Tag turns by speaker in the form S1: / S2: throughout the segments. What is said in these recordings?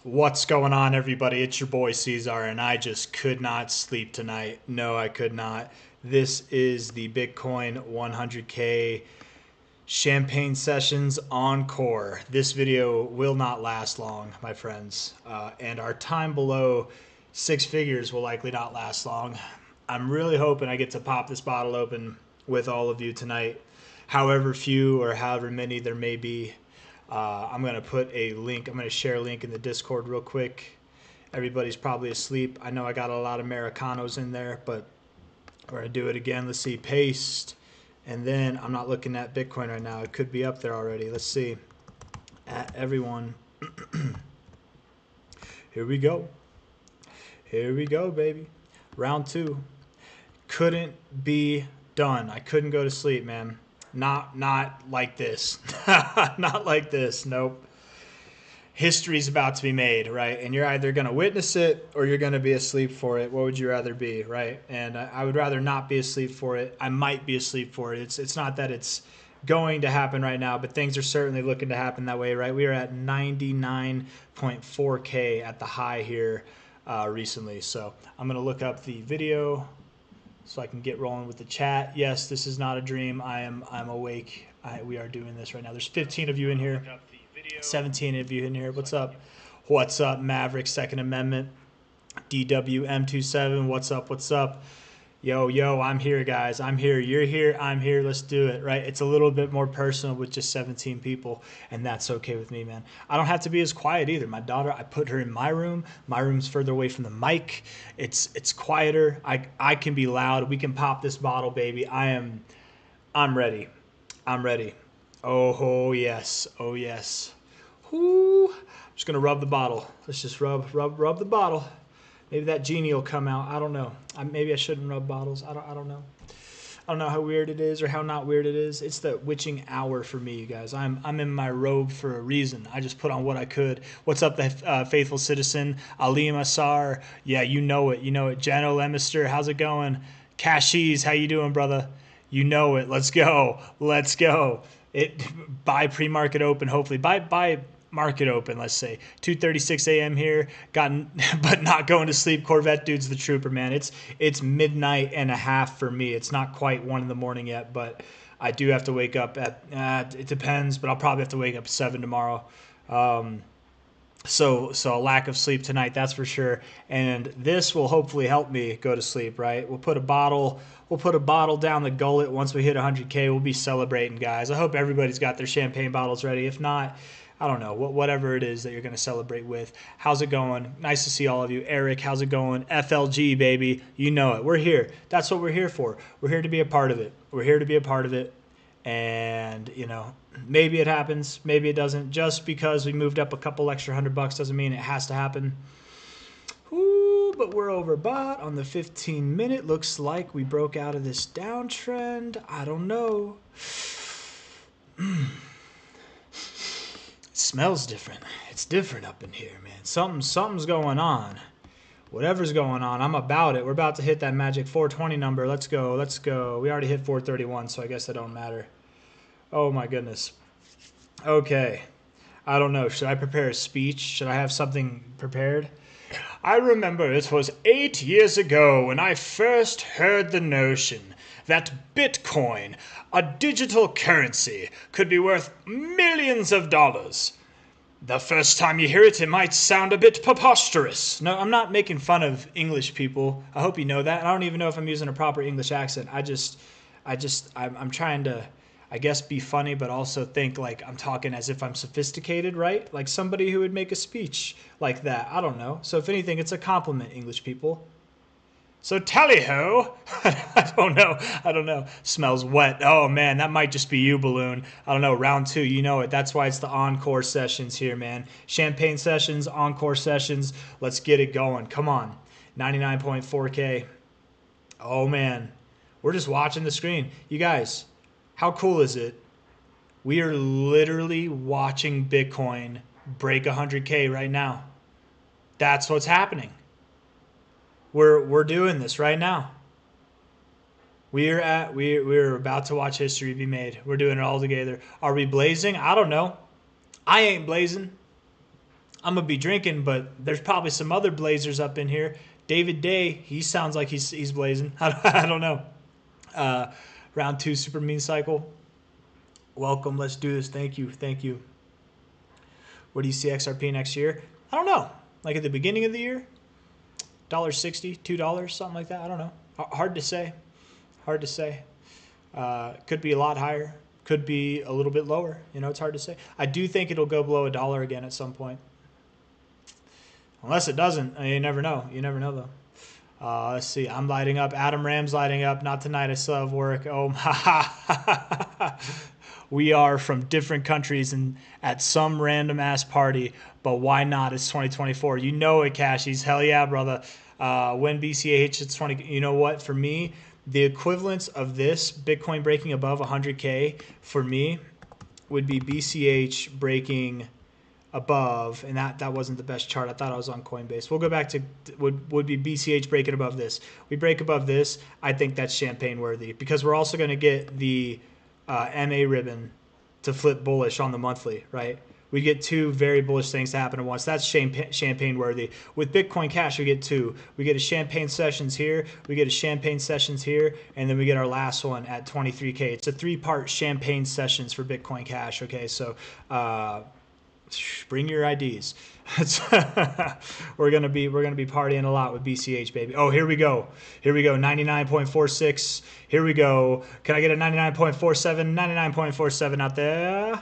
S1: What's going on, everybody? It's your boy C-Zar, and I just could not sleep tonight. No, I could not. This is the Bitcoin 100K Champagne Sessions Encore. This video will not last long, my friends, and our time below six figures will likely not last long. I'm really hoping I get to pop this bottle open with all of you tonight, however few or however many there may be. I'm going to put a link. I'm going to share a link in the Discord real quick. Everybody's probably asleep. I know I got a lot of Americanos in there, but we're going to do it again. Let's see. Paste. And then I'm not looking at Bitcoin right now. It could be up there already. Let's see. At everyone. Here we go. Here we go, baby. Round two. Couldn't be done. I couldn't go to sleep, man. Not like this. Not like this. Nope. History's about to be made, right? And you're either going to witness it or you're going to be asleep for it. What would you rather be, right? And I would rather not be asleep for it. I might be asleep for it. It's not that it's going to happen right now, but things are certainly looking to happen that way, right? We are at 99.4K at the high here recently. So I'm going to look up the video so I can get rolling with the chat. Yes, this is not a dream. I'm awake. We are doing this right now. There's 15 of you in here. 17 of you in here. What's up? What's up, Maverick, Second Amendment? DWM27, what's up? What's up? Yo, I'm here, guys. I'm here. You're here. I'm here. Let's do it, right? It's a little bit more personal with just 17 people, and that's okay with me, man. I don't have to be as quiet either. My daughter, I put her in my room. My room's further away from the mic. It's quieter. I can be loud. We can pop this bottle, baby. I'm ready. I'm ready. Oh, yes. Oh, yes. Whoo. I'm just going to rub the bottle. Let's just rub the bottle. Maybe that genie will come out. I don't know. Maybe I shouldn't rub bottles. I don't know. I don't know how weird it is or how not weird it is. It's the witching hour for me, you guys. I'm in my robe for a reason. I just put on what I could. What's up, the faithful citizen? Alim Asar. Yeah, you know it. You know it. Jano Lemister, how's it going? Cashies, how you doing, brother? You know it. Let's go. Let's go. Buy pre-market open, hopefully. Buy market open, let's say 2:36 a.m. here, but not going to sleep. Corvette dude's the trooper, man. It's midnight and a half for me. It's not quite 1 in the morning yet, but I do have to wake up at it depends, but I'll probably have to wake up at 7 tomorrow. So a lack of sleep tonight, that's for sure. And this will hopefully help me go to sleep, right? We'll put a bottle down the gullet once we hit 100K. We'll be celebrating, guys. I hope everybody's got their champagne bottles ready. If not, I don't know, whatever it is that you're going to celebrate with. How's it going? Nice to see all of you. Eric, how's it going? FLG, baby. You know it. We're here. That's what we're here for. We're here to be a part of it. We're here to be a part of it. And, you know, maybe it happens. Maybe it doesn't. Just because we moved up a couple extra $100 doesn't mean it has to happen. Ooh, but we're overbought on the 15-minute. Looks like we broke out of this downtrend. I don't know. It smells different. It's different up in here, man. Something's going on. Whatever's going on, I'm about it. We're about to hit that magic 420 number. Let's go. Let's go. We already hit 431, so I guess that don't matter. Oh, my goodness. Okay. I don't know. Should I prepare a speech? Should I have something prepared? I remember it was 8 years ago when I first heard the notion that Bitcoin, a digital currency, could be worth millions of dollars. The first time you hear it, it might sound a bit preposterous. No, I'm not making fun of English people. I hope you know that. I don't even know if I'm using a proper English accent. I'm trying to, I guess, be funny, but also think like I'm talking as if I'm sophisticated, right? Like somebody who would make a speech like that. I don't know. So if anything, it's a compliment, English people. So tally-ho. I don't know. Smells wet. Oh, man, that might just be you, Balloon. I don't know. Round two, you know it. That's why it's the Encore sessions here, man. Champagne sessions, Encore sessions. Let's get it going. Come on. 99.4K. Oh, man. We're just watching the screen. You guys, how cool is it? We are literally watching Bitcoin break 100K right now. That's what's happening. We're doing this right now. We're about to watch history be made. We're doing it all together. Are we blazing? I don't know. I ain't blazing. I'm going to be drinking, but there's probably some other blazers up in here. David Day, he sounds like he's blazing. I don't know. Round 2 super mean cycle. Welcome. Let's do this. Thank you. Thank you. What do you see XRP next year? I don't know. Like at the beginning of the year? $1.60, $2, something like that. I don't know. Hard to say. Hard to say. Could be a lot higher. Could be a little bit lower. You know, it's hard to say. I do think it'll go below $1 again at some point. Unless it doesn't. You never know. You never know, though. Let's see. I'm lighting up. Adam Ram's lighting up. Not tonight. I still have work. Oh, my. We are from different countries and at some random ass party, but why not? It's 2024. You know it, Cashies. Hell yeah, brother. When BCH hits 20, you know what? For me, the equivalence of this Bitcoin breaking above 100K for me would be BCH breaking above, and that wasn't the best chart. I thought I was on Coinbase. We'll go back to would be BCH breaking above this. We break above this, I think that's champagne worthy because we're also going to get the MA ribbon to flip bullish on the monthly, right? We get 2 very bullish things to happen at once. That's champagne worthy. With Bitcoin Cash, we get 2. We get a champagne sessions here, we get a champagne sessions here, and then we get our last one at 23K. It's a 3-part champagne sessions for Bitcoin Cash. Okay, so bring your IDs. we're gonna be partying a lot with BCH, baby. Oh, here we go. 99.46. Here we go. Can I get a 99.47? 99.47 out there.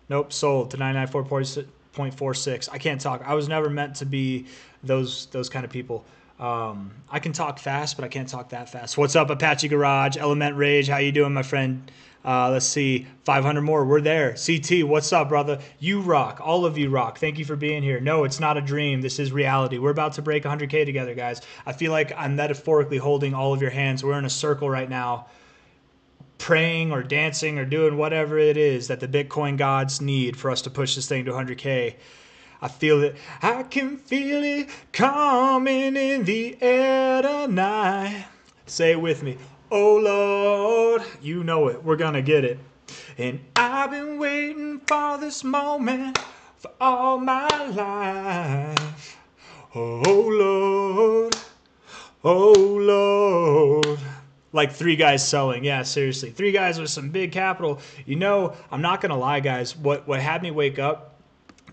S1: Nope, sold to 99.46. I can't talk. I was never meant to be those kind of people. I can talk fast, but I can't talk that fast. What's up, Apache Garage? Element Rage, how you doing, my friend? Let's see, 500 more. We're there. CT, what's up, brother? You rock. All of you rock. Thank you for being here. No, it's not a dream. This is reality. We're about to break 100K together, guys. I feel like I'm metaphorically holding all of your hands. We're in a circle right now, praying or dancing or doing whatever it is that the Bitcoin gods need for us to push this thing to 100K. I feel it. I can feel it coming in the air tonight. Say it with me. Oh, Lord, you know it. We're going to get it. And I've been waiting for this moment for all my life. Oh, Lord. Oh, Lord. Like 3 guys selling. Yeah, seriously. 3 guys with some big capital. You know, I'm not going to lie, guys. What had me wake up,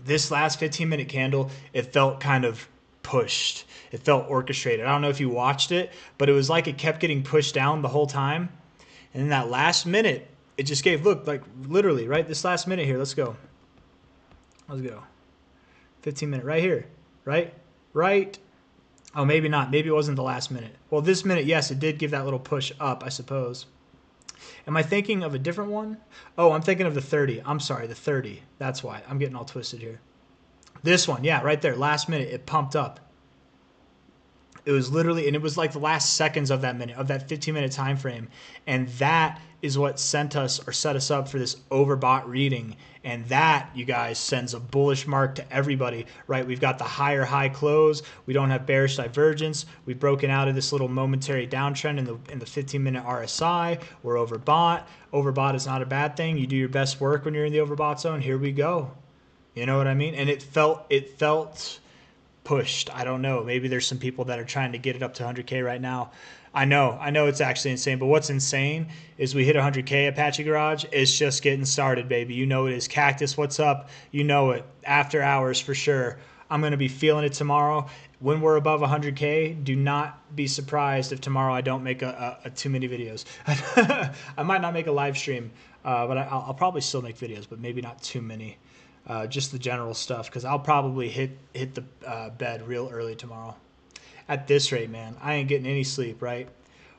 S1: this last 15-minute candle, it felt kind of pushed. It felt orchestrated. I don't know if you watched it, but it was like it kept getting pushed down the whole time. And in that last minute, it just gave, look, like literally, right? This last minute here, let's go. Let's go. 15-minute, right here, right? Right. Oh, maybe not. Maybe it wasn't the last minute. Well, this minute, yes, it did give that little push up, I suppose. Am I thinking of a different one? Oh, I'm thinking of the 30. I'm sorry, the 30. That's why. I'm getting all twisted here. This one, yeah, right there. Last minute, it pumped up. It was literally, and it was like the last seconds of that minute, of that 15-minute time frame. And that is what sent us or set us up for this overbought reading. And that, you guys, sends a bullish mark to everybody, right? We've got the higher high close. We don't have bearish divergence. We've broken out of this little momentary downtrend in the 15-minute RSI. We're overbought. Overbought is not a bad thing. You do your best work when you're in the overbought zone. Here we go. You know what I mean? And it felt pushed. I don't know. Maybe there's some people that are trying to get it up to 100K right now. I know it's actually insane. But what's insane is we hit 100K Apache Garage. It's just getting started, baby. You know it is. Cactus, what's up? You know it. After hours for sure. I'm going to be feeling it tomorrow. When we're above 100K, do not be surprised if tomorrow I don't make a too many videos. I might not make a live stream, but I'll probably still make videos, but maybe not too many. Just the general stuff, because I'll probably hit the bed real early tomorrow. At this rate, man, I ain't getting any sleep, right?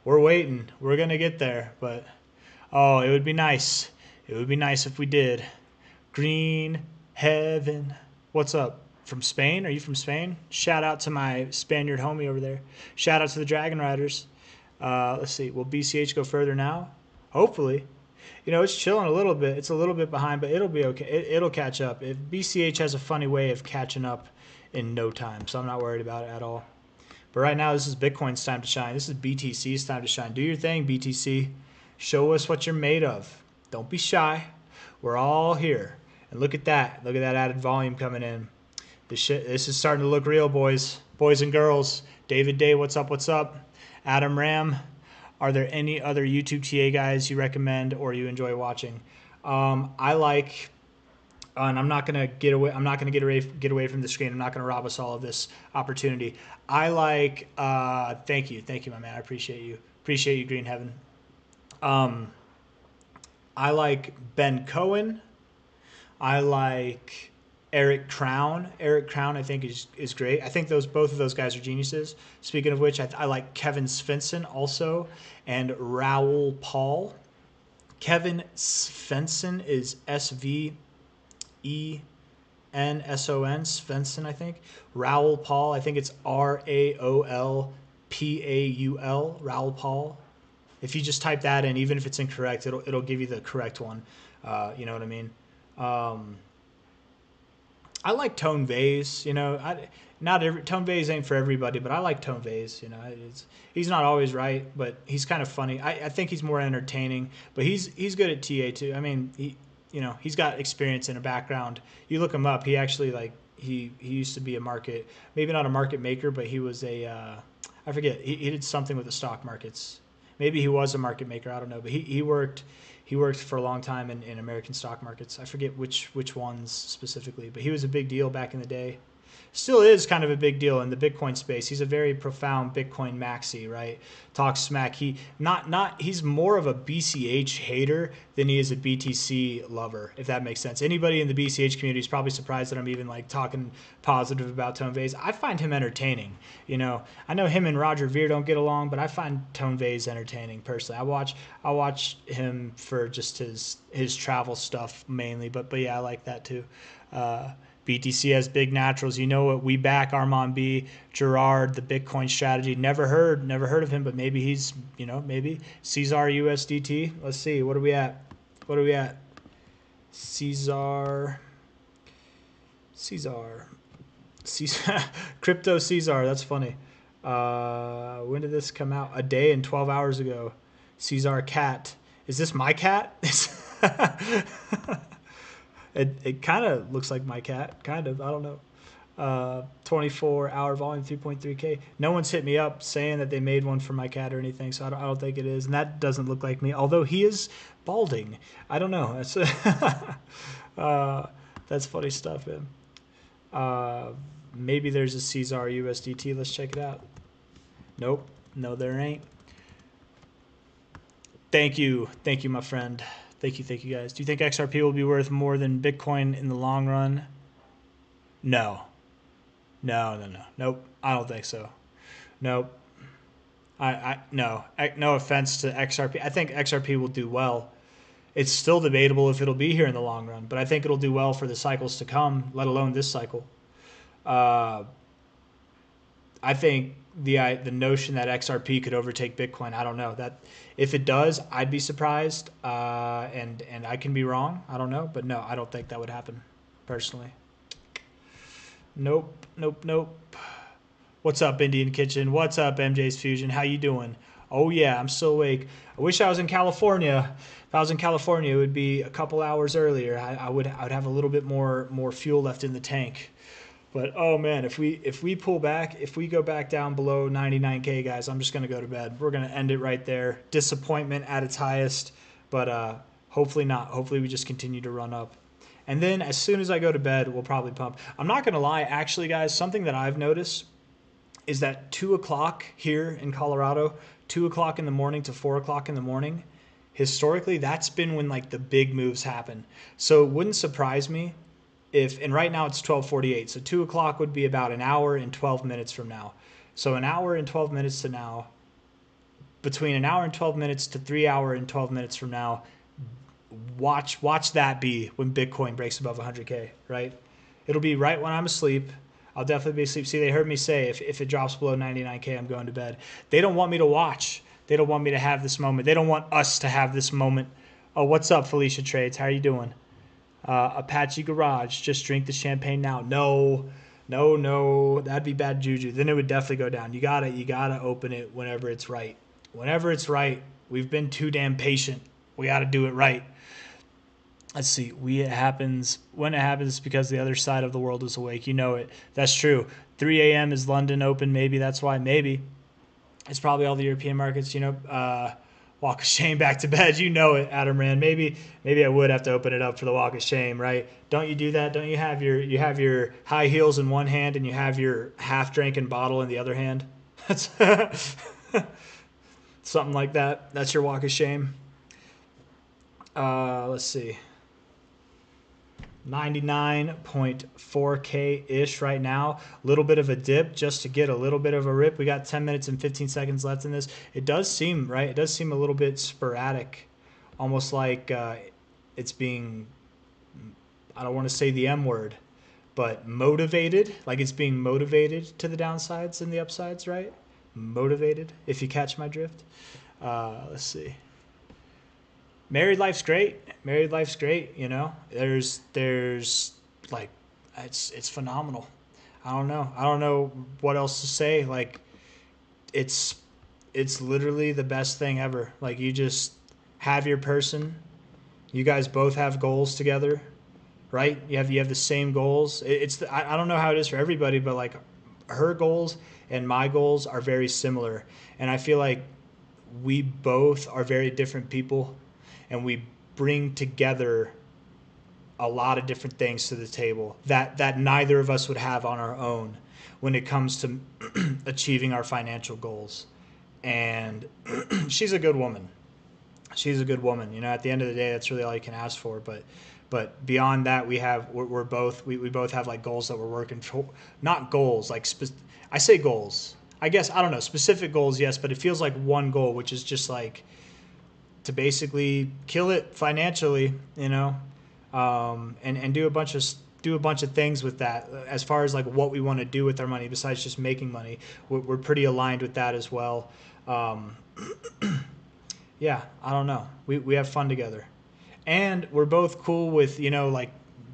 S1: We're waiting. We're going to get there, but, oh, it would be nice. It would be nice if we did. Green Heaven. What's up? From Spain? Are you from Spain? Shout out to my Spaniard homie over there. Shout out to the Dragon Riders. Let's see. Will BCH go further now? Hopefully. You know, it's chilling a little bit. It's a little bit behind, but it'll be okay. It'll catch up. If BCH has a funny way of catching up in no time, so I'm not worried about it at all. But right now, this is Bitcoin's time to shine. This is BTC's time to shine. Do your thing, BTC. Show us what you're made of. Don't be shy. We're all here. And look at that. Look at that added volume coming in. This is starting to look real, boys and girls. David Day, what's up? What's up? Adam Ram, are there any other YouTube TA guys you recommend or you enjoy watching? I like, and I'm not gonna get away. I'm not gonna get away from the screen. I'm not gonna rob us all of this opportunity. I like. Thank you, my man. I appreciate you. Appreciate you, Green Heaven. I like Ben Cohen. I like Eric Crown. Eric Crown, I think, is great. I think both of those guys are geniuses. Speaking of which, I like Kevin Svensson also, and Raoul Paul. Kevin Svensson is SVENSON, Svensson, I think. Raoul Paul, I think it's RAOLPAUL, Raoul Paul. If you just type that in, even if it's incorrect, it'll give you the correct one. You know what I mean? I like Tone Vase. Tone Vase ain't for everybody, but I like Tone Vase. He's not always right, but he's kind of funny. I think he's more entertaining, but he's good at TA too. I mean, he's got experience and a background. You look him up. He actually he used to be maybe not a market maker, but he was I forget. He did something with the stock markets. Maybe he was a market maker. I don't know, but he worked for a long time in American stock markets. I forget which ones specifically, but he was a big deal back in the day. Still is kind of a big deal in the Bitcoin space. He's a very profound Bitcoin maxi, right? Talks smack. He's more of a BCH hater than he is a BTC lover, if that makes sense. Anybody in the BCH community is probably surprised that I'm even talking positive about Tone Vase. I find him entertaining. I know him and Roger Ver don't get along, but I find Tone Vase entertaining personally. I watch him for just his travel stuff mainly, but yeah, I like that too. BTC has big naturals. You know what? We back Armand B. Gerard, the Bitcoin strategy. Never heard of him, but maybe he's, maybe. C-Zar USDT. Let's see. What are we at? C-Zar. Crypto C-Zar. That's funny. When did this come out? A day and 12 hours ago. C-Zar cat. Is this my cat? It kind of looks like my cat, kind of. I don't know. 24-hour volume, 3.3K. No one's hit me up saying that they made one for my cat or anything, so I don't think it is. And that doesn't look like me, although he is balding. I don't know. That's funny stuff, man. Maybe there's a C-Zar USDT. Let's check it out. Nope. No, there ain't. Thank you, my friend. Thank you, guys. Do you think XRP will be worth more than Bitcoin in the long run? No. Nope. I don't think so. Nope. No. No offense to XRP. I think XRP will do well. It's still debatable if it'll be here in the long run, but I think it'll do well for the cycles to come, let alone this cycle. I think the notion that XRP could overtake Bitcoin, I don't know. That if it does, I'd be surprised, and I can be wrong. I don't know, but no, I don't think that would happen, personally. Nope. What's up, Indian Kitchen? What's up, MJ's Fusion? How you doing? Oh yeah, I'm still awake. I wish I was in California. If I was in California, it would be a couple hours earlier. I would have a little bit more fuel left in the tank. But oh man, if we pull back, if we go back down below 99K, guys, I'm just gonna go to bed. We're gonna end it right there. Disappointment at its highest, but hopefully not. Hopefully we just continue to run up. And then as soon as I go to bed, we'll probably pump. I'm not gonna lie, actually, guys, something that I've noticed is that 2 o'clock here in Colorado, 2 o'clock in the morning to 4 o'clock in the morning, historically, that's been when the big moves happen. So it wouldn't surprise me and right now it's 12:48, so 2 o'clock would be about an hour and 12 minutes from now. So an hour and 12 minutes to now, between an hour and 12 minutes to 3 hours and 12 minutes from now, watch that be when Bitcoin breaks above 100K, right? It'll be right when I'm asleep. I'll definitely be asleep. See, they heard me say if it drops below 99K, I'm going to bed. They don't want me to watch. They don't want me to have this moment. They don't want us to have this moment. Oh, what's up, Felicia Trades? How are you doing? Apache Garage, just drink the champagne now. No, that'd be bad juju. Then it would definitely go down. You gotta open it whenever it's right. Whenever it's right. We've been too damn patient. We gotta do it right. let's see. It happens when it happens because the other side of the world is awake. You know it. That's true. 3 a.m. is London open. Maybe that's why. Maybe it's probably all the European markets. Walk of shame back to bed. You know it, Adam Rand. Maybe I would have to open it up for the walk of shame, right? Don't you do that? Don't you have your high heels in one hand and you have your half drinking bottle in the other hand? That's something like that. That's your walk of shame. Let's see. 99.4K ish right now. A little bit of a dip just to get a little bit of a rip. We got 10 minutes and 15 seconds left in this. It does seem, right? It does seem a little bit sporadic, almost like it's being, I don't want to say the M word, but motivated, like it's being motivated to the downsides and the upsides, right? Motivated, if you catch my drift. Let's see. Married life's great. Married life's great. There's like, it's phenomenal. I don't know what else to say. Like, it's literally the best thing ever. Like, you just have your person. You guys both have goals together, right? You have the same goals. I don't know how it is for everybody, but like, her goals and my goals are very similar, and I feel like we both are very different people. And we bring together a lot of different things to the table that neither of us would have on our own when it comes to achieving our financial goals. And she's a good woman. She's a good woman. At the end of the day, that's really all you can ask for. But beyond that, we both have like goals that we're working for. Not goals, like I say goals. I guess, I don't know, specific goals, yes, but it feels like one goal, which is just like to basically kill it financially, and do a bunch of things with that. As far as like what we want to do with our money, besides just making money, we're pretty aligned with that as well. Yeah, I don't know. We have fun together, and we're both cool with like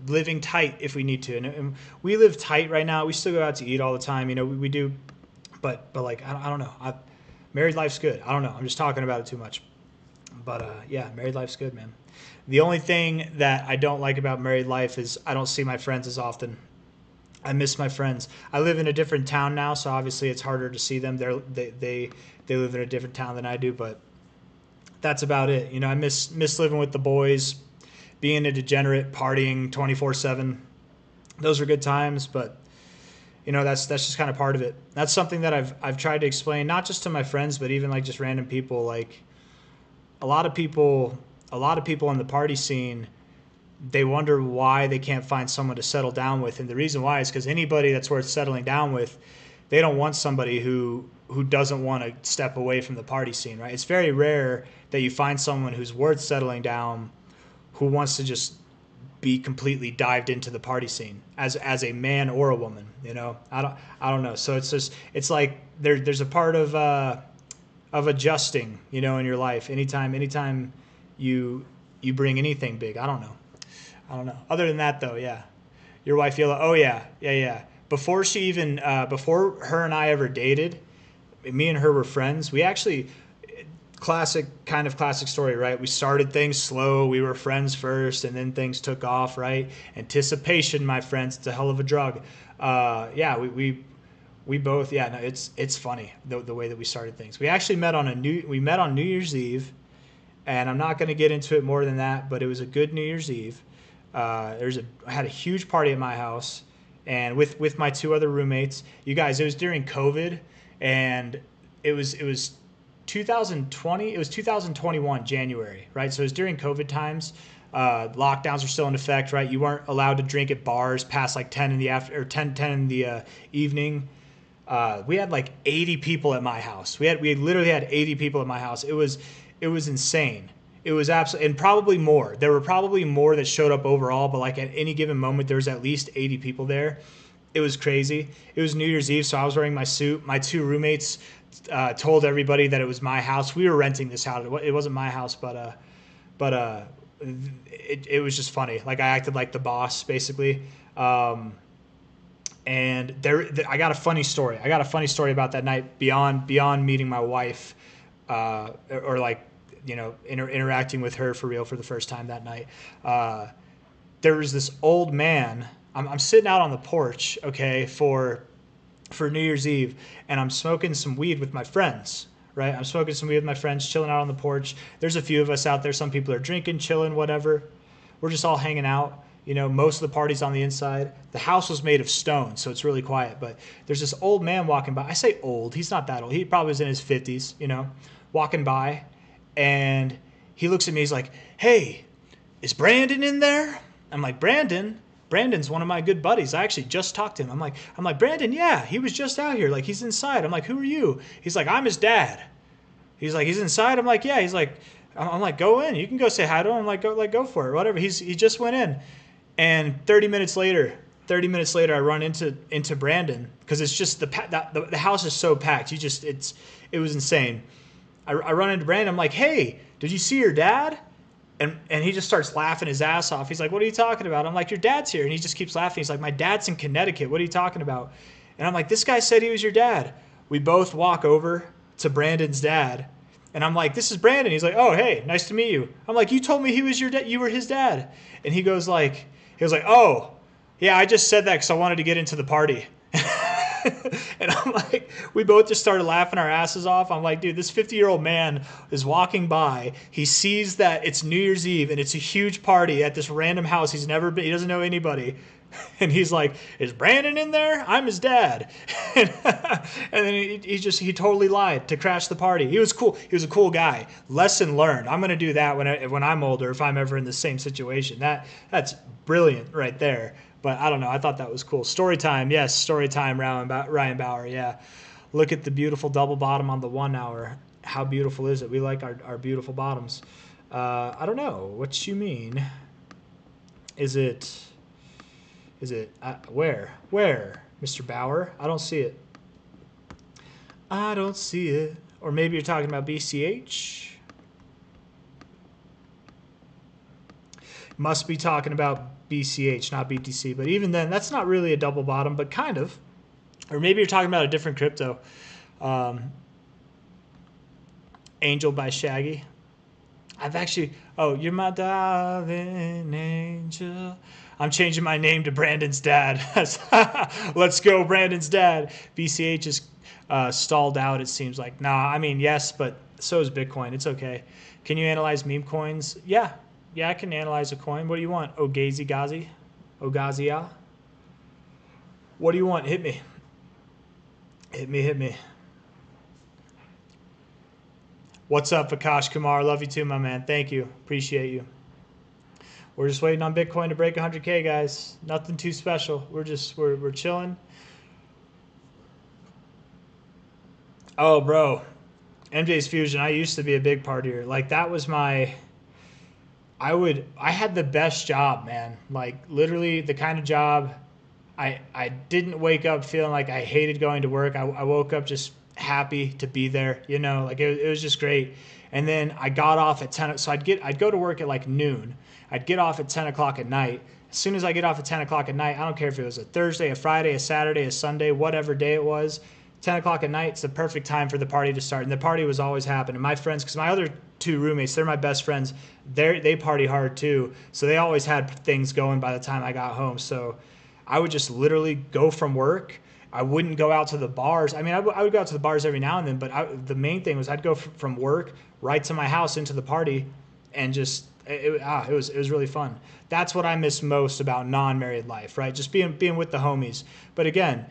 S1: living tight if we need to, and we live tight right now. We still go out to eat all the time, we do, but like I don't know. Married life's good. I don't know. I'm just talking about it too much. But yeah, married life's good, man. The only thing that I don't like about married life is I don't see my friends as often. I miss my friends. I live in a different town now, so obviously it's harder to see them. They live in a different town than I do, but that's about it. I miss living with the boys, being a degenerate, partying 24/7. Those are good times, but that's just kind of part of it. That's something that I've tried to explain, not just to my friends, but even like just random people. Like, a lot of people in the party scene, they wonder why they can't find someone to settle down with. And the reason why is because anybody that's worth settling down with, they don't want somebody who doesn't want to step away from the party scene, right? It's very rare that you find someone who's worth settling down who wants to just be completely dived into the party scene as a man or a woman, I don't know. So it's like there's a part of adjusting, in your life. Anytime you bring anything big. I don't know. Other than that, though, yeah. Your wife, Yola. Oh yeah. Before her and I ever dated, me and her were friends. We actually, classic story, right? We started things slow. We were friends first, and then things took off, right? Anticipation, my friends, it's a hell of a drug. Yeah, we both, yeah, no, it's funny the way that we started things. We actually met on New Year's Eve, and I'm not going to get into it more than that, but it was a good New Year's Eve. I had a huge party at my house, and with my two other roommates. You guys, it was during COVID, and it was 2020. It was 2021 January, right? So it was during COVID times. Lockdowns were still in effect, right? You weren't allowed to drink at bars past like 10 in the evening. We had like 80 people at my house. We literally had 80 people at my house. It was insane. It was absolutely, and probably more. There were probably more that showed up overall, but like at any given moment, there was at least 80 people there. It was crazy. It was New Year's Eve, so I was wearing my suit. My two roommates told everybody that it was my house. We were renting this house. It wasn't my house, but it was just funny. Like, I acted like the boss, basically. And I got a funny story. I got a funny story about that night beyond meeting my wife, or like, interacting with her for real for the first time that night. there was this old man. I'm sitting out on the porch, okay, for New Year's Eve, and I'm smoking some weed with my friends, right? I'm smoking some weed with my friends, chilling out on the porch. There's a few of us out there. Some people are drinking, chilling, whatever. We're just all hanging out. You know, most of the party's on the inside. The house was made of stone, so it's really quiet. But there's this old man walking by. I say old. He's not that old. He probably was in his 50s, you know, walking by. And he looks at me. He's like, hey, is Brandon in there? I'm like, Brandon? Brandon's one of my good buddies. I actually just talked to him. I'm like, Brandon, yeah, he was just out here. Like, he's inside. I'm like, who are you? He's like, I'm his dad. He's like, he's inside. I'm like, yeah. He's like, I'm like, go in. You can go say hi to him. I'm like, go for it. Whatever. He just went in. And 30 minutes later, I run into Brandon, because it's just the house is so packed. It was insane. I run into Brandon. I'm like, hey, did you see your dad? And he just starts laughing his ass off. He's like, what are you talking about? I'm like, your dad's here. And he just keeps laughing. He's like, my dad's in Connecticut. What are you talking about? And I'm like, this guy said he was your dad. We both walk over to Brandon's dad. And I'm like, this is Brandon. He's like, oh, hey, nice to meet you. I'm like, you told me he was you were his dad. And he was like, oh, yeah, I just said that because I wanted to get into the party. And I'm like, we both just started laughing our asses off. I'm like, dude, this 50-year-old man is walking by. He sees that it's New Year's Eve and it's a huge party at this random house. He's never been, he doesn't know anybody. And he's like, is Brandon in there? I'm his dad. And then he totally lied to crash the party. He was cool. He was a cool guy. Lesson learned. I'm going to do that when I'm older, if I'm ever in the same situation. That's brilliant right there. But I don't know. I thought that was cool. Story time. Yes, story time, Ryan Bauer. Yeah. Look at the beautiful double bottom on the 1 hour. How beautiful is it? We like our beautiful bottoms. I don't know. What you mean? Is it where, Mr. Bauer? I don't see it. I don't see it. Or maybe you're talking about BCH. Must be talking about BCH, not BTC. But even then, that's not really a double bottom, but kind of. Or maybe you're talking about a different crypto. Angel by Shaggy. I've actually... Oh, you're my darling angel. I'm changing my name to Brandon's dad. Let's go, Brandon's dad. BCH is stalled out, it seems like. Nah, I mean, yes, but so is Bitcoin. It's okay. Can you analyze meme coins? Yeah. Yeah, I can analyze a coin. What do you want? Ogazi Gazi? Ogazia? What do you want? Hit me. Hit me. What's up, Akash Kumar? Love you too, my man. Thank you. Appreciate you. We're just waiting on Bitcoin to break 100K, guys. Nothing too special. We're chilling. Oh, bro. MJ's Fusion. I used to be a big partier. Like, that was my... I had the best job, man. Like, literally the kind of job I didn't wake up feeling like I hated going to work. I woke up just happy to be there, you know, like it was just great. And then I got off at 10, so I'd go to work at like noon. I'd get off at 10 o'clock at night. As soon as I get off at 10 o'clock at night, I don't care if it was a Thursday, a Friday, a Saturday, a Sunday, whatever day it was, 10 o'clock at night, it's the perfect time for the party to start. And the party was always happening. My friends, because my other two roommates, they're my best friends, they party hard too. So they always had things going by the time I got home. So I would just literally go from work. I wouldn't go out to the bars. I mean, I would go out to the bars every now and then, but the main thing was I'd go from work right to my house into the party, and just it was really fun. That's what I miss most about non-married life, right? Just being with the homies. But again,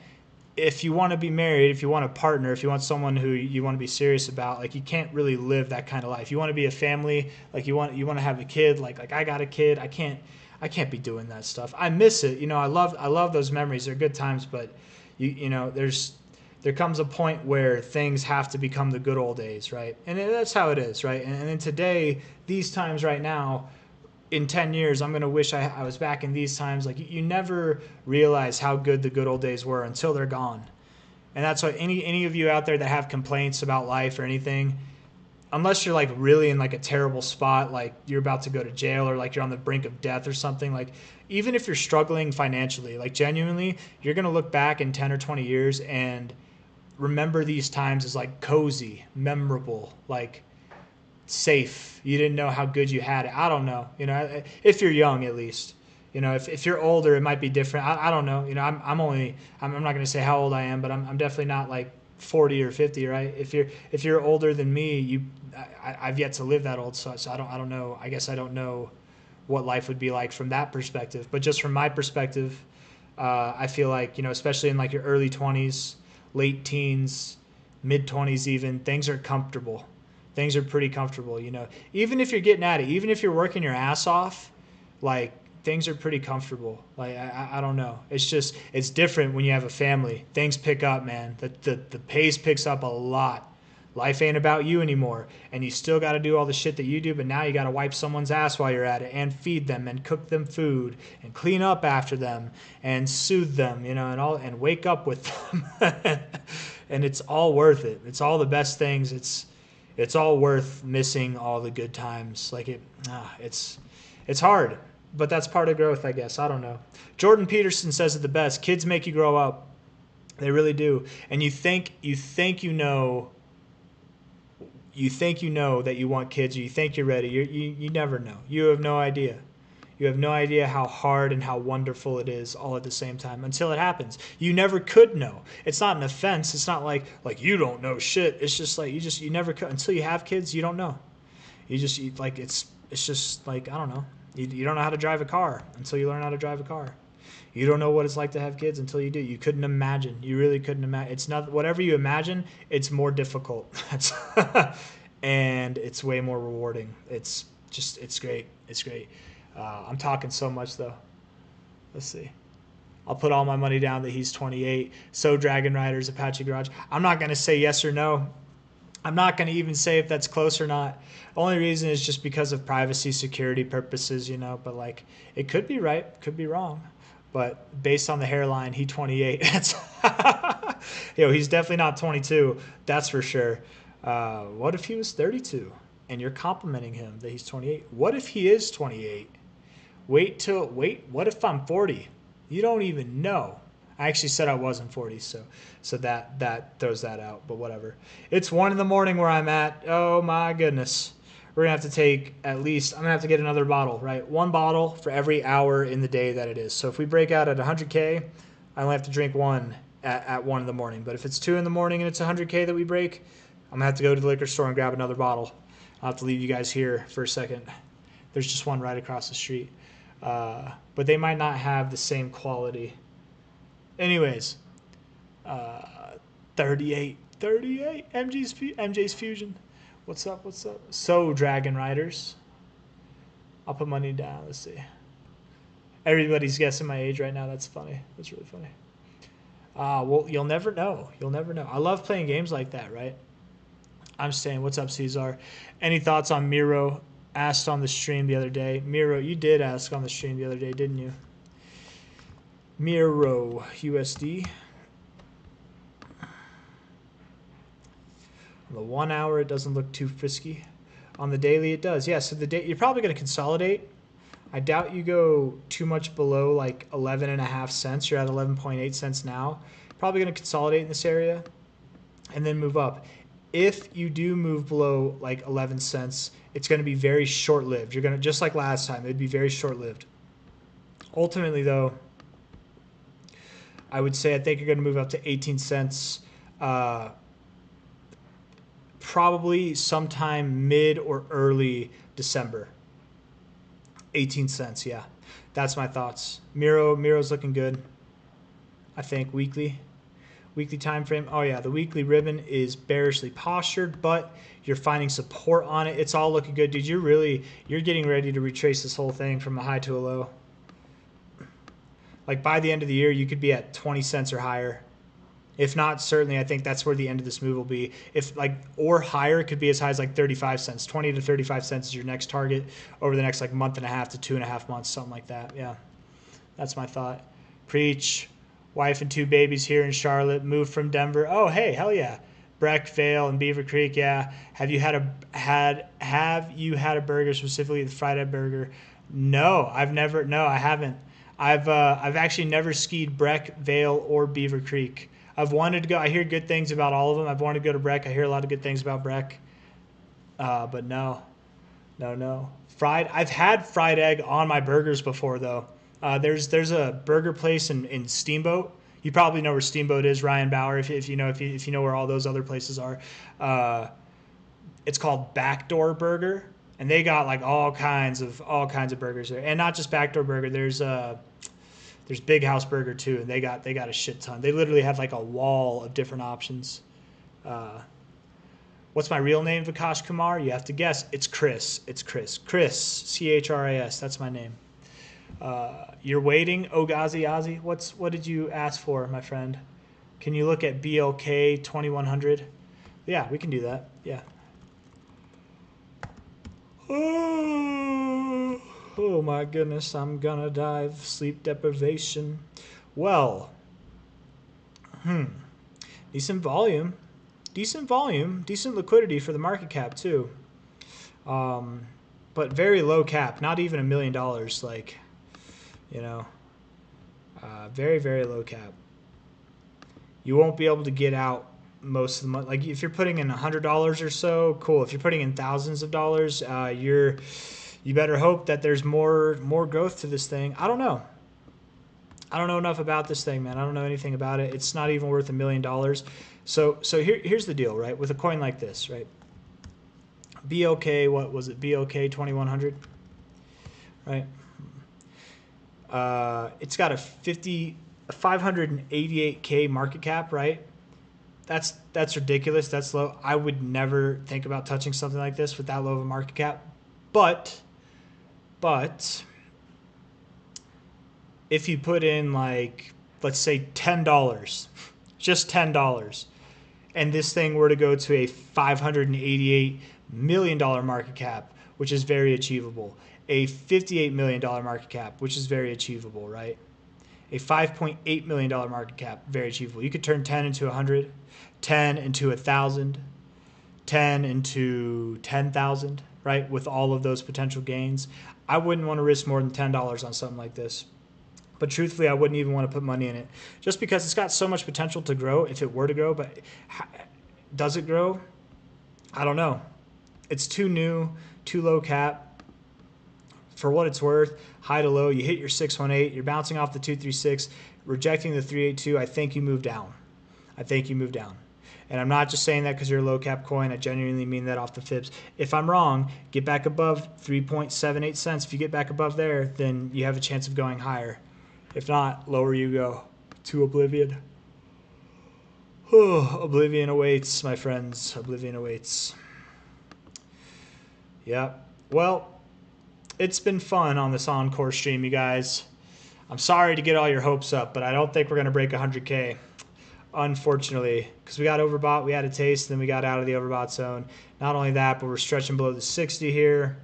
S1: if you want to be married, if you want a partner, if you want someone who you want to be serious about, like, you can't really live that kind of life. You want to be a family, like you want to have a kid, like I got a kid. I can't be doing that stuff. I miss it. You know, I love those memories. They're good times, but you know, there comes a point where things have to become the good old days, right? And that's how it is, right? And then today, these times right now, in 10 years, I'm going to wish I was back in these times. Like, you never realize how good the good old days were until they're gone. And that's why any of you out there that have complaints about life or anything, unless you're like really in like a terrible spot, like you're about to go to jail or like you're on the brink of death or something, like even if you're struggling financially, like genuinely, you're going to look back in 10 or 20 years and remember these times as like cozy, memorable, like safe. You didn't know how good you had it. I don't know, you know, if you're young at least. You know, if you're older, it might be different. I don't know. You know, I'm not going to say how old I am, but I'm definitely not like 40 or 50, right? If you're older than me, I've yet to live that old, so I don't know. I guess I don't know what life would be like from that perspective. But just from my perspective, I feel like, you know, especially in like your early 20s, late teens, mid 20s even, things are comfortable. Things are pretty comfortable, you know. Even if you're getting at it, even if you're working your ass off, like things are pretty comfortable. Like I don't know. It's just it's different when you have a family. Things pick up, man. The pace picks up a lot. Life ain't about you anymore, and you still got to do all the shit that you do, but now you got to wipe someone's ass while you're at it, and feed them, and cook them food, and clean up after them, and soothe them, you know, and wake up with them. And it's all worth it. It's all the best things. It's all worth missing all the good times. Like it's hard, but that's part of growth, I guess. I don't know. Jordan Peterson says it the best. Kids make you grow up. They really do. And you think you know that you want kids, or you think you're ready. You never know. You have no idea. You have no idea how hard and how wonderful it is all at the same time until it happens. You never could know. It's not an offense. It's not like you don't know shit. It's just like you never could until you have kids. You don't know. It's just like, I don't know. You don't know how to drive a car until you learn how to drive a car. You don't know what it's like to have kids until you do. You couldn't imagine. You really couldn't imagine. It's not whatever you imagine. It's more difficult. And it's way more rewarding. It's great. It's great. I'm talking so much though. Let's see. I'll put all my money down that he's 28. So Dragon Riders, Apache Garage. I'm not going to say yes or no. I'm not going to even say if that's close or not. The only reason is just because of privacy, security purposes, you know. But like, it could be right, could be wrong. But based on the hairline, he 28. That's he's definitely not 22. That's for sure. What if he was 32 and you're complimenting him that he's 28? What if he is 28? Wait. What if I'm 40? You don't even know. I actually said I wasn't 40, so that throws that out. But whatever. It's 1 a.m. where I'm at. Oh my goodness. We're gonna have to take I'm gonna have to get another bottle, right? 1 bottle for every hour in the day that it is. So if we break out at 100K, I only have to drink 1 at 1 a.m. But if it's 2 a.m. and it's 100K that we break, I'm gonna have to go to the liquor store and grab another bottle. I'll have to leave you guys here for a second. There's just one right across the street, but they might not have the same quality. Anyways, 38, MJ's Fusion. What's up? So, Dragon Riders. I'll put money down. Let's see. Everybody's guessing my age right now. That's funny. That's really funny. Well, you'll never know. I love playing games like that, right? I'm saying, what's up, C-Zar? Any thoughts on Miro? Asked on the stream the other day. Miro, you did ask on the stream the other day, didn't you? Miro USD. On the 1 hour, it doesn't look too frisky. On the daily, it does. Yeah, so you're probably going to consolidate. I doubt you go too much below like 11.5 cents. You're at 11.8 cents now. Probably going to consolidate in this area and then move up. If you do move below like 11 cents, it's going to be very short-lived. You're going to, just like last time, it'd be very short-lived. Ultimately, though, I would say I think you're going to move up to 18 cents probably sometime mid or early December. 18 cents, yeah. That's my thoughts. Miro's looking good, I think, weekly time frame. Oh yeah, the weekly ribbon is bearishly postured, but you're finding support on it. It's all looking good, dude. You're getting ready to retrace this whole thing from a high to a low. Like by the end of the year, you could be at 20 cents or higher. If not, certainly I think that's where the end of this move will be. If like or higher, it could be as high as like 35 cents. 20 to 35 cents is your next target over the next like month and a half to 2.5 months, something like that. Yeah, that's my thought. Preach. Wife and 2 babies here in Charlotte. Moved from Denver. Oh, hey, hell yeah. Breck, Vale, and Beaver Creek. Yeah. Have you had a burger, specifically the fried egg burger? No, I've never. No, I haven't. I've actually never skied Breck, Vale, or Beaver Creek. I've wanted to go. I hear good things about all of them. I've wanted to go to Breck. I hear a lot of good things about Breck. But no. I've had fried egg on my burgers before, though. There's a burger place in Steamboat. You probably know where Steamboat is, Ryan Bauer, if you know where all those other places are. It's called Backdoor Burger, and they got like all kinds of burgers there, and not just Backdoor Burger. There's Big House Burger too, and they got a shit ton. They literally have like a wall of different options. What's my real name, Vikash Kumar? You have to guess. It's Chris. It's Chris. Chris, Chris. That's my name. You're waiting, Ogazi Ozzy. What did you ask for, my friend? Can you look at BLK 2100? Yeah, we can do that. Yeah. Oh my goodness, I'm gonna die of sleep deprivation. Well, decent volume, decent liquidity for the market cap too. But very low cap, not even $1 million. Like, you know, very, very low cap. You won't be able to get out most of the month. Like if you're putting in $100 or so, cool. If you're putting in thousands of dollars, you better hope that there's more growth to this thing. I don't know. I don't know enough about this thing, man. I don't know anything about it. It's not even worth $1 million. So here's the deal, right? With a coin like this, right? BLK, what was it? BLK 2100, right? It's got a 588K market cap, right? That's ridiculous. That's low. I would never think about touching something like this with that low of a market cap. But if you put in like, let's say $10, just $10, and this thing were to go to a $588 million market cap, which is very achievable, a $58 million market cap, which is very achievable, right? A $5.8 million market cap, very achievable. You could turn 10 into 100, 10 into 1,000, 10 into 10,000, right? With all of those potential gains. I wouldn't want to risk more than $10 on something like this. But truthfully, I wouldn't even want to put money in it just because it's got so much potential to grow if it were to grow. But does it grow? I don't know. It's too new, too low cap. For what it's worth, high to low, you hit your 618, you're bouncing off the 236, rejecting the 382. I think you move down. And I'm not just saying that because you're a low cap coin. I genuinely mean that off the fibs. If I'm wrong, get back above 3.78 cents. If you get back above there, then you have a chance of going higher. If not, lower you go to oblivion. Oblivion awaits, my friends. Oblivion awaits. Yeah. Well, it's been fun on this Encore stream, you guys. I'm sorry to get all your hopes up, but I don't think we're going to break 100K, unfortunately, because we got overbought. We had a taste, then we got out of the overbought zone. Not only that, but we're stretching below the 60 here.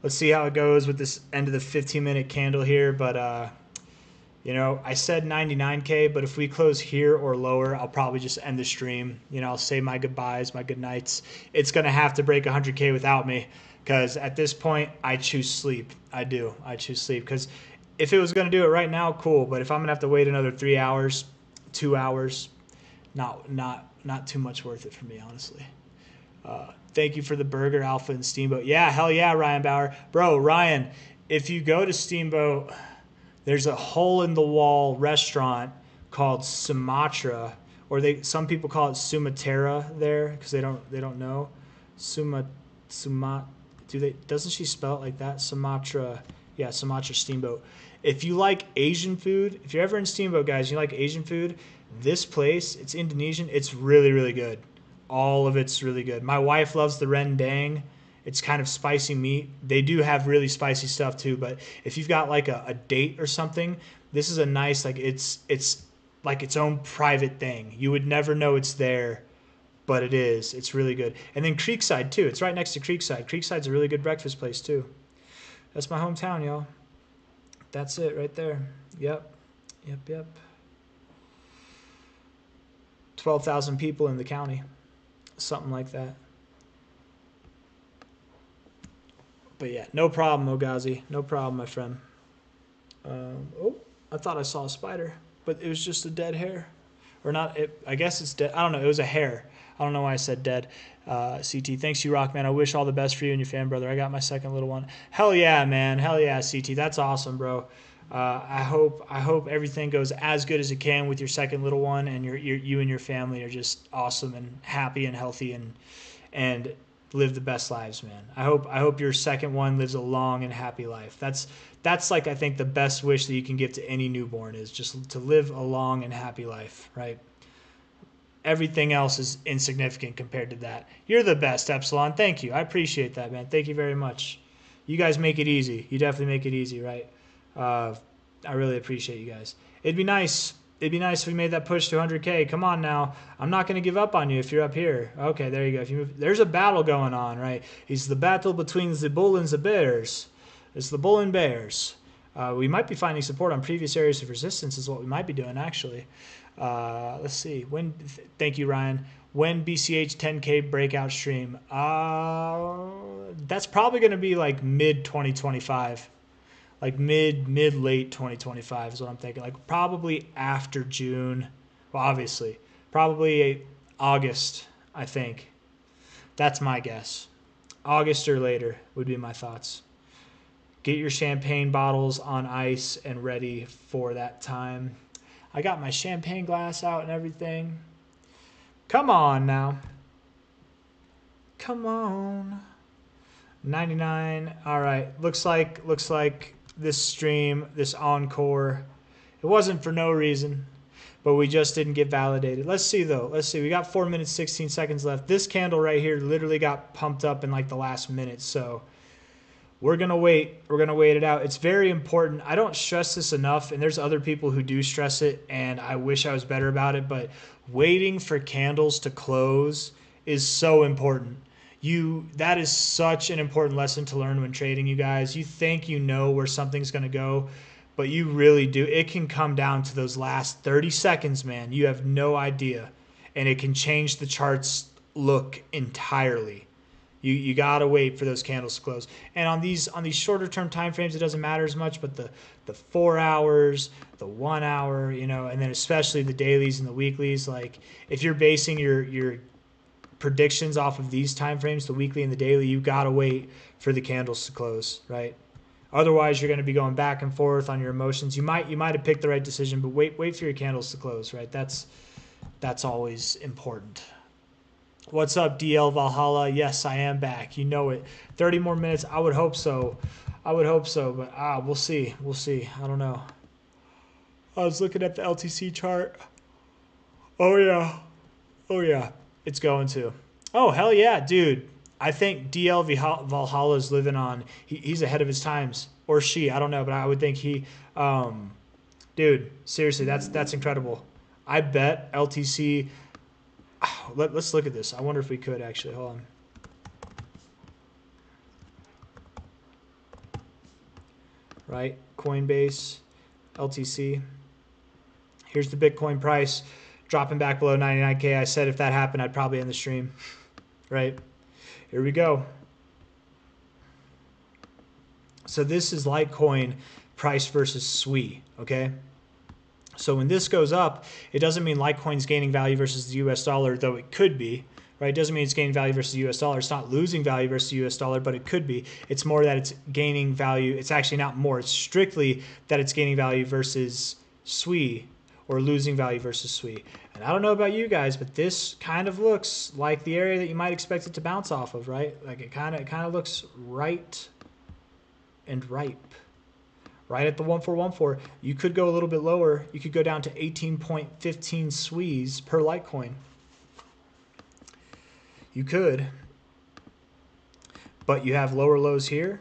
S1: Let's see how it goes with this end of the 15-minute candle here, but you know, I said 99K, but if we close here or lower, I'll probably just end the stream. You know, I'll say my goodbyes, my good nights. It's going to have to break 100K without me because at this point, I choose sleep. I do. I choose sleep because if it was going to do it right now, cool. But if I'm going to have to wait another 3 hours, 2 hours, not too much worth it for me, honestly. Thank you for the burger, Alpha and Steamboat. Yeah, hell yeah, Ryan Bauer. Bro, Ryan, if you go to Steamboat, there's a hole-in-the-wall restaurant called Sumatra, or some people call it Sumatera there because they don't know. Doesn't she spell it like that? Sumatra. Yeah, Sumatra Steamboat. If you like Asian food, if you're ever in Steamboat, guys, you like Asian food, this place, it's Indonesian, it's really, really good. All of it's really good. My wife loves the rendang. It's kind of spicy meat. They do have really spicy stuff too, but if you've got like a date or something, this is a nice, like it's like its own private thing. You would never know it's there, but it is. It's really good. And then Creekside too. It's right next to Creekside. Creekside's a really good breakfast place too. That's my hometown, y'all. That's it right there. Yep. 12,000 people in the county. Something like that. But yeah, no problem, Ogazi. No problem, my friend. Oh, I thought I saw a spider, but it was just a dead hair. Or not, I guess it's dead. I don't know. It was a hair. I don't know why I said dead. CT, thanks you, Rockman. I wish all the best for you and your fan, brother. I got my second little one. Hell yeah, man. Hell yeah, CT. That's awesome, bro. I hope everything goes as good as it can with your second little one, and you and your family are just awesome and happy and healthy and live the best lives, man. I hope your second one lives a long and happy life. That's like I think the best wish that you can give to any newborn is just to live a long and happy life, right? Everything else is insignificant compared to that. You're the best, Epsilon. Thank you. I appreciate that, man. Thank you very much. You guys make it easy. You definitely make it easy, right? Uh, I really appreciate you guys. It'd be nice. It'd be nice if we made that push to 100K. Come on now. I'm not going to give up on you if you're up here. Okay, there you go. If you move, there's a battle going on, right? It's the battle between the bull and the bears. It's the bull and bears. We might be finding support on previous areas of resistance is what we might be doing, actually. Let's see. Thank you, Ryan. When BCH 10K breakout stream? That's probably going to be like mid 2025. Like late 2025 is what I'm thinking. Like probably after June. Well, obviously. Probably August, I think. That's my guess. August or later would be my thoughts. Get your champagne bottles on ice and ready for that time. I got my champagne glass out and everything. Come on now. Come on. 99. All right. Looks like this stream, this Encore, it wasn't for no reason, but we just didn't get validated. Let's see though. Let's see. We got 4 minutes, 16 seconds left. This candle right here literally got pumped up in like the last minute. So we're going to wait. We're going to wait it out. It's very important. I don't stress this enough, and there's other people who do stress it, and I wish I was better about it, but waiting for candles to close is so important. That is such an important lesson to learn when trading, you guys. You think you know where something's going to go, but you really do. It can come down to those last 30 seconds, man. You have no idea, and it can change the chart's look entirely. You gotta wait for those candles to close. And on these shorter term time frames, it doesn't matter as much. But the 4 hours, the 1 hour, and then especially the dailies and the weeklies. Like if you're basing your predictions off of these time frames, the weekly and the daily, you gotta wait for the candles to close, right? Otherwise, you're going to be going back and forth on your emotions. You might have picked the right decision, but wait for your candles to close, right? That's always important. What's up, DL Valhalla? Yes, I am back. You know it. 30 more minutes. I would hope so. But we'll see. We'll see. I don't know. I was looking at the LTC chart. Oh yeah. It's going to. Oh hell yeah, dude. I think DL Valhalla is living on. He's ahead of his times, or she. I don't know, but I would think he. Dude, seriously, that's incredible. I bet LTC. Let's look at this. I wonder if we could actually. Hold on. Right, Coinbase, LTC. Here's the Bitcoin price dropping back below 99K. I said if that happened, I'd probably end the stream. Right, here we go. So this is Litecoin price versus SWI, okay? So when this goes up, it doesn't mean Litecoin's gaining value versus the US dollar, though it could be, right? It doesn't mean it's gaining value versus the US dollar. It's not losing value versus the US dollar, but it could be. It's more that it's gaining value. It's actually not more. It's strictly that it's gaining value versus SWI or losing value versus SWI. And I don't know about you guys, but this kind of looks like the area that you might expect it to bounce off of, right? Like it kind of looks right and ripe. Right at the 1414, you could go a little bit lower. You could go down to 18.15 SWIs per Litecoin. You could, but you have lower lows here.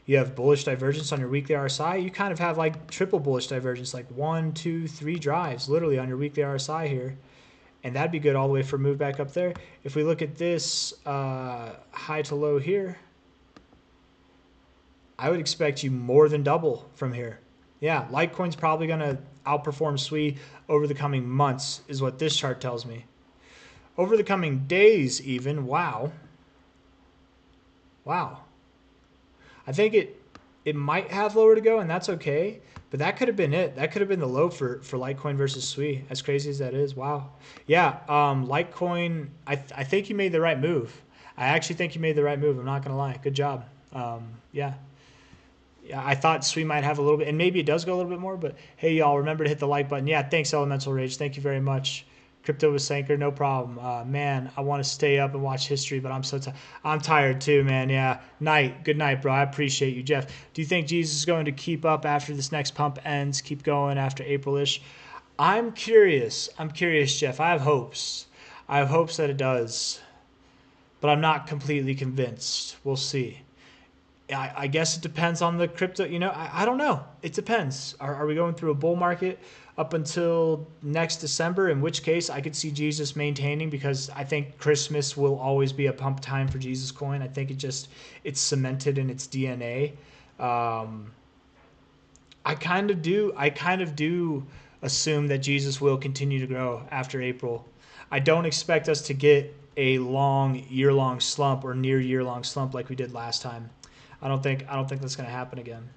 S1: You have bullish divergence on your weekly RSI. You kind of have like triple bullish divergence, like 1, 2, 3 drives literally on your weekly RSI here. And that'd be good all the way for a move back up there. If we look at this high to low here, I would expect you more than double from here. Yeah, Litecoin's probably going to outperform SWI over the coming months is what this chart tells me. Over the coming days even, wow. I think it might have lower to go, and that's okay, but that could have been it. That could have been the low for Litecoin versus SWI, as crazy as that is. Wow. Yeah, Litecoin, I think you made the right move. I actually think you made the right move. I'm not going to lie. Good job. Yeah. Yeah, I thought Sweet might have a little bit, and maybe it does go a little bit more, but hey, y'all, remember to hit the like button. Yeah, thanks, Elemental Rage. Thank you very much. Crypto with Sanker, no problem. Man, I want to stay up and watch history, but I'm tired too, man. Yeah, night. Good night, bro. I appreciate you, Jeff. Do you think Jesus is going to keep up after this next pump ends? Keep going after April-ish? I'm curious. I'm curious, Jeff. I have hopes. I have hopes that it does, but I'm not completely convinced. We'll see. I guess it depends on the crypto. I don't know. It depends. Are we going through a bull market up until next December? In which case, I could see Jesus maintaining, because I think Christmas will always be a pump time for Jesus coin. I think it's cemented in its DNA. I kind of do. I kind of do assume that Jesus will continue to grow after April. I don't expect us to get a long year-long slump or near year-long slump like we did last time. I don't think that's going to happen again.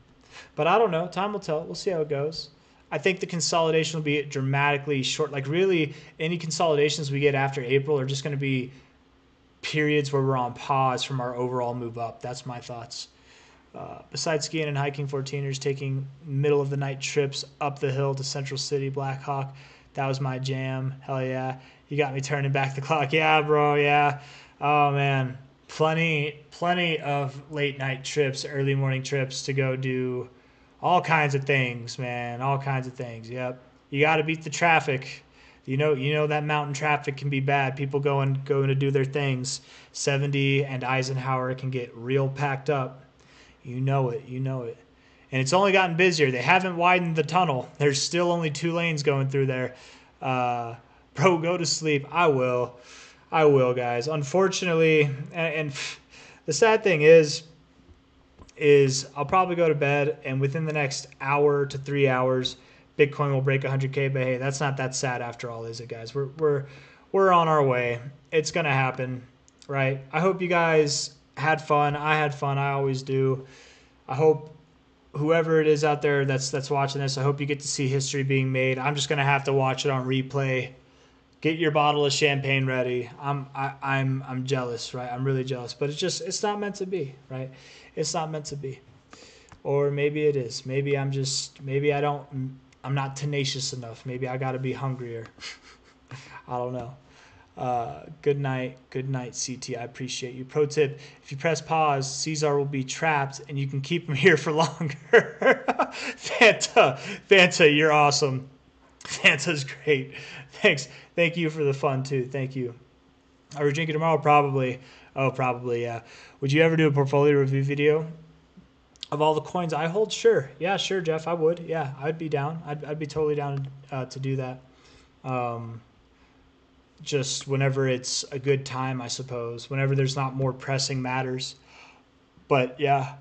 S1: But I don't know. Time will tell. We'll see how it goes. I think the consolidation will be dramatically short. Like, really, any consolidations we get after April are just going to be periods where we're on pause from our overall move up. That's my thoughts. Besides skiing and hiking, 14ers taking middle of the night trips up the hill to Central City, Blackhawk. That was my jam. Hell yeah. You got me turning back the clock. Yeah, bro. Yeah. Oh, man. Plenty of late night trips, early morning trips to go do all kinds of things, man. All kinds of things. Yep. You got to beat the traffic. You know that mountain traffic can be bad. People going to do their things. 70 and Eisenhower can get real packed up. You know it. And it's only gotten busier. They haven't widened the tunnel. There's still only 2 lanes going through there. Bro, go to sleep. I will, guys. Unfortunately, and the sad thing is I'll probably go to bed, and within the next hour to 3 hours, Bitcoin will break 100K. But hey, that's not that sad after all, is it, guys? We're on our way. It's gonna happen, right? I hope you guys had fun. I had fun. I always do. I hope whoever it is out there that's watching this, I hope you get to see history being made. I'm just gonna have to watch it on replay. Get your bottle of champagne ready. I'm jealous, right? I'm really jealous, but it's not meant to be, right? It's not meant to be. Or maybe it is. Maybe I'm not tenacious enough. Maybe I got to be hungrier. I don't know. Good night, CT. I appreciate you. Pro tip: if you press pause, C-Zar will be trapped, and you can keep him here for longer. Fanta, you're awesome. Fanta's great. Thanks. Thank you for the fun too. Thank you. Are we drinking tomorrow? Probably. Oh, probably. Yeah. Would you ever do a portfolio review video of all the coins I hold? Sure. Yeah, sure, Jeff. I would. Yeah, I'd be down. I'd be totally down to do that. Just whenever it's a good time, I suppose. Whenever there's not more pressing matters. But yeah.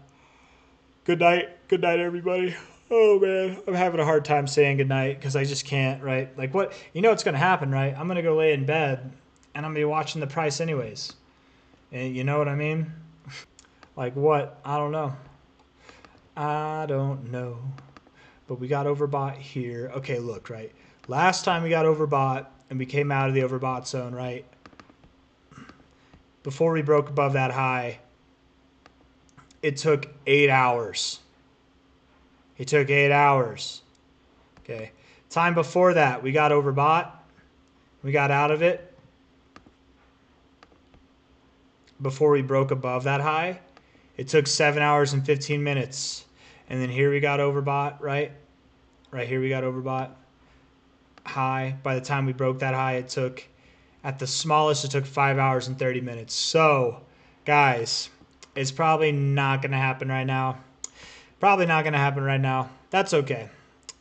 S1: Good night. Good night, everybody. Oh, man. I'm having a hard time saying good night because I just can't, right? Like, what? You know what's going to happen, right? I'm going to go lay in bed, and I'm going to be watching the price anyways. And you know what I mean? Like what? I don't know. But we got overbought here. Okay, look, right? Last time we got overbought, and we came out of the overbought zone, right? Before we broke above that high, it took 8 hours. It took 8 hours. Okay. Time before that, we got overbought. We got out of it. Before we broke above that high, it took 7 hours and 15 minutes. And then here we got overbought, right? Right here we got overbought. High. By the time we broke that high, at the smallest, it took 5 hours and 30 minutes. So, guys, it's probably not going to happen right now. Probably not going to happen right now. That's okay.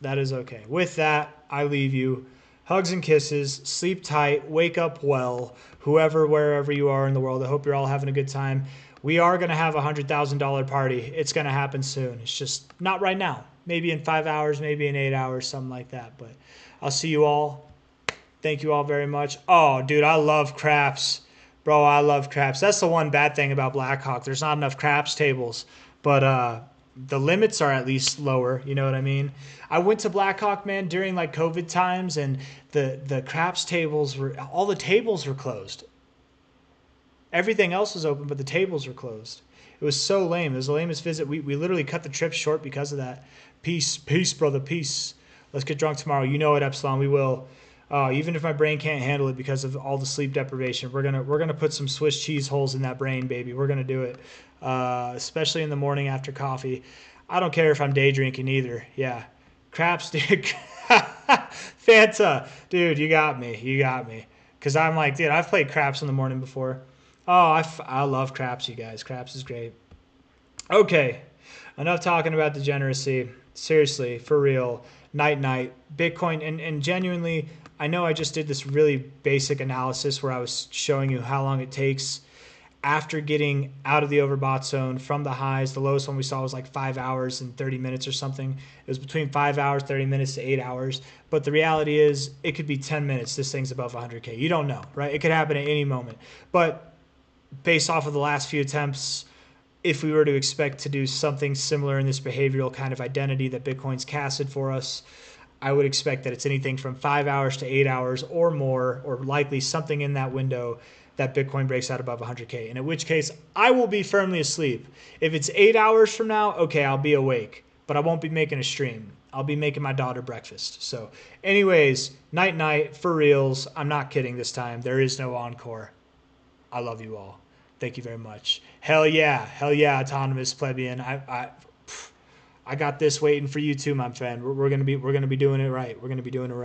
S1: That is okay. With that, I leave you. Hugs and kisses. Sleep tight. Wake up well. Whoever, wherever you are in the world, I hope you're all having a good time. We are going to have a $100,000 party. It's going to happen soon. It's just not right now. Maybe in 5 hours, maybe in 8 hours, something like that. But I'll see you all. Thank you all very much. Oh, dude, I love craps. Bro, I love craps. That's the one bad thing about Blackhawk. There's not enough craps tables. But the limits are at least lower. You know what I mean? I went to Blackhawk, man, during like COVID times, and the craps tables all the tables were closed. Everything else was open, but the tables were closed. It was so lame. It was the lamest visit. We literally cut the trip short because of that. Peace, brother, peace. Let's get drunk tomorrow. You know it, Epsilon. We will. Even if my brain can't handle it because of all the sleep deprivation, we're gonna put some Swiss cheese holes in that brain, baby. We're gonna do it, especially in the morning after coffee. I don't care if I'm day drinking either. Yeah, craps, dude. Fanta, dude, you got me. You got me. Cause I'm like, dude, I've played craps in the morning before. Oh, I love craps, you guys. Craps is great. Okay, enough talking about degeneracy. Seriously, for real. Night, Bitcoin, and genuinely, I know I just did this really basic analysis where I was showing you how long it takes after getting out of the overbought zone from the highs. The lowest one we saw was like 5 hours and 30 minutes or something. It was between 5 hours, 30 minutes to 8 hours. But the reality is it could be 10 minutes. This thing's above 100K. You don't know, right? It could happen at any moment. But based off of the last few attempts, if we were to expect to do something similar in this behavioral kind of identity that Bitcoin's casted for us, I would expect that it's anything from 5 hours to 8 hours or more, or likely something in that window that Bitcoin breaks out above 100K. And in which case, I will be firmly asleep. If it's 8 hours from now, okay, I'll be awake, but I won't be making a stream. I'll be making my daughter breakfast. So anyways, night, for reals. I'm not kidding this time. There is no Encore. I love you all. Thank you very much. Hell yeah, autonomous plebeian. I got this waiting for you too, my friend. We're gonna be doing it right. We're gonna be doing it right.